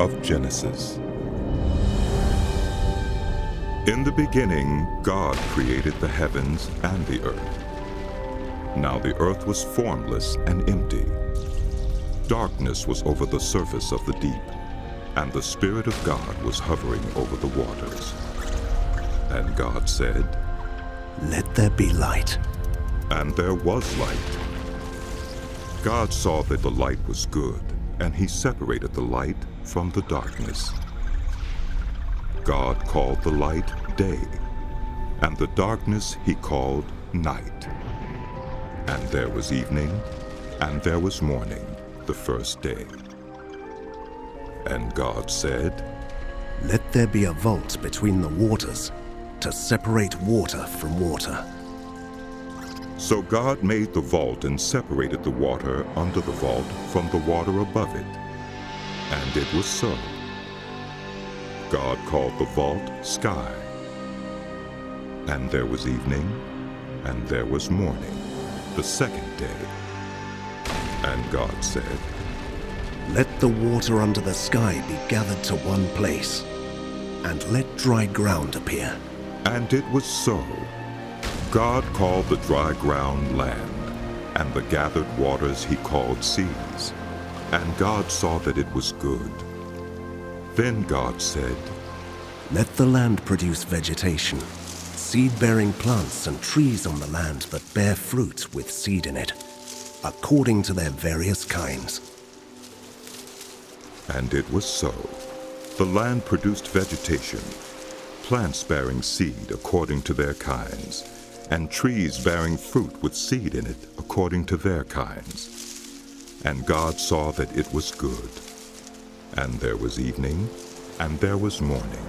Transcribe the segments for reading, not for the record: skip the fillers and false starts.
of Genesis. In the beginning, God created the heavens and the earth. Now the earth was formless and empty. Darkness was over the surface of the deep, and the Spirit of God was hovering over the waters. And God said, "Let there be light." And there was light. God saw that the light was good, and he separated the light from the darkness. God called the light day, and the darkness he called night. And there was evening, and there was morning, the first day. And God said, "Let there be a vault between the waters, to separate water from water." So God made the vault and separated the water under the vault from the water above it. And it was so. God called the vault sky. And there was evening, and there was morning, the second day. And God said, "Let the water under the sky be gathered to one place, and let dry ground appear." And it was so. God called the dry ground land, and the gathered waters he called seas. And God saw that it was good. Then God said, "Let the land produce vegetation, seed-bearing plants and trees on the land that bear fruit with seed in it, according to their various kinds." And it was so. The land produced vegetation, plants bearing seed according to their kinds, and trees bearing fruit with seed in it according to their kinds. And God saw that it was good. And there was evening, and there was morning,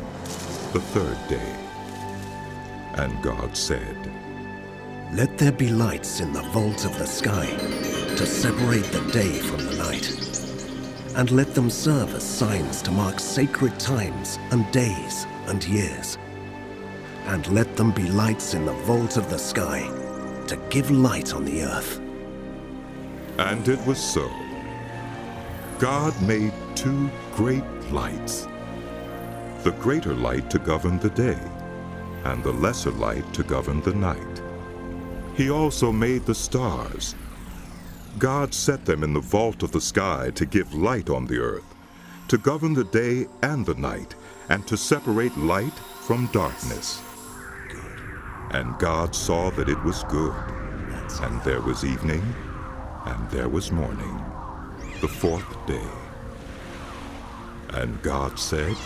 the third day. And God said, "Let there be lights in the vault of the sky, to separate the day from the night. And let them serve as signs to mark sacred times and days and years. And let them be lights in the vault of the sky, to give light on the earth." And it was so. God made two great lights, the greater light to govern the day, and the lesser light to govern the night. He also made the stars. God set them in the vault of the sky to give light on the earth, to govern the day and the night, and to separate light from darkness. And God saw that it was good. And there was evening, and there was morning, the fourth day. And God said,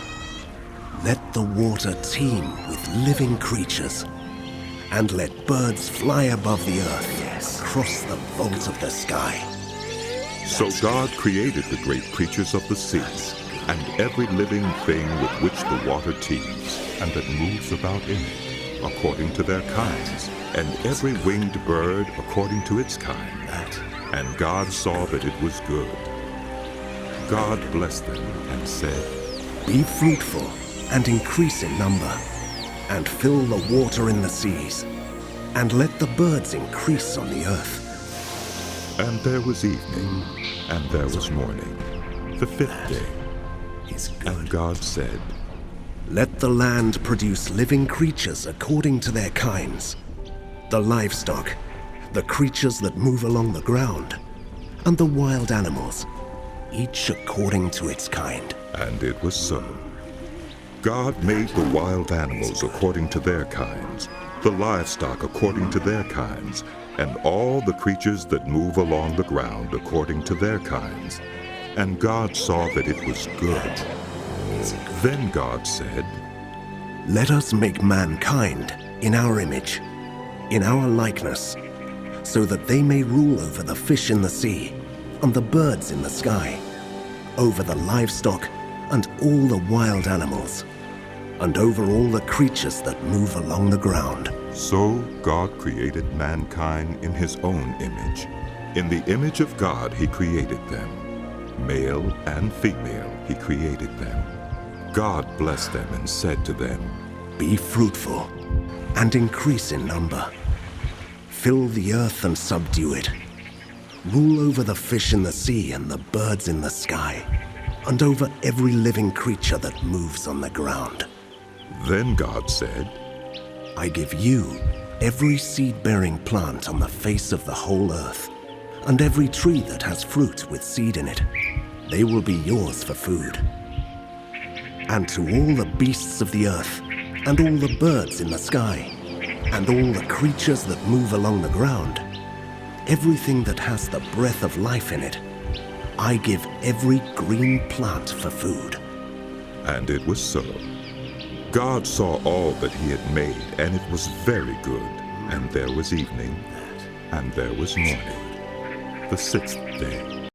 "Let the water teem with living creatures, and let birds fly above the earth, across the vault of the sky." So God created the great creatures of the sea, and every living thing with which the water teems, and that moves about in it, according to their kinds, and every winged bird according to its kind. And God saw that it was good. God blessed them and said, "Be fruitful and increase in number, and fill the water in the seas, and let the birds increase on the earth." And there was evening, and there was morning, the fifth day. And God said, "Let the land produce living creatures according to their kinds, the livestock, the creatures that move along the ground, and the wild animals, each according to its kind." And it was so. God made the wild animals according to their kinds, the livestock according to their kinds, and all the creatures that move along the ground according to their kinds. And God saw that it was good. Then God said, "Let us make mankind in our image, in our likeness, so that they may rule over the fish in the sea and the birds in the sky, over the livestock and all the wild animals, and over all the creatures that move along the ground." So God created mankind in his own image. In the image of God he created them. Male and female he created them. God blessed them and said to them, "Be fruitful and increase in number. Fill the earth and subdue it. Rule over the fish in the sea and the birds in the sky, and over every living creature that moves on the ground. Then God said, I give you every seed-bearing plant on the face of the whole earth, and every tree that has fruit with seed in it. They will be yours for food. And to all the beasts of the earth, and all the birds in the sky, and all the creatures that move along the ground, everything that has the breath of life in it, I give every green plant for food. and it was so. God saw all that he had made, and it was very good. And there was evening, and there was morning, the sixth day.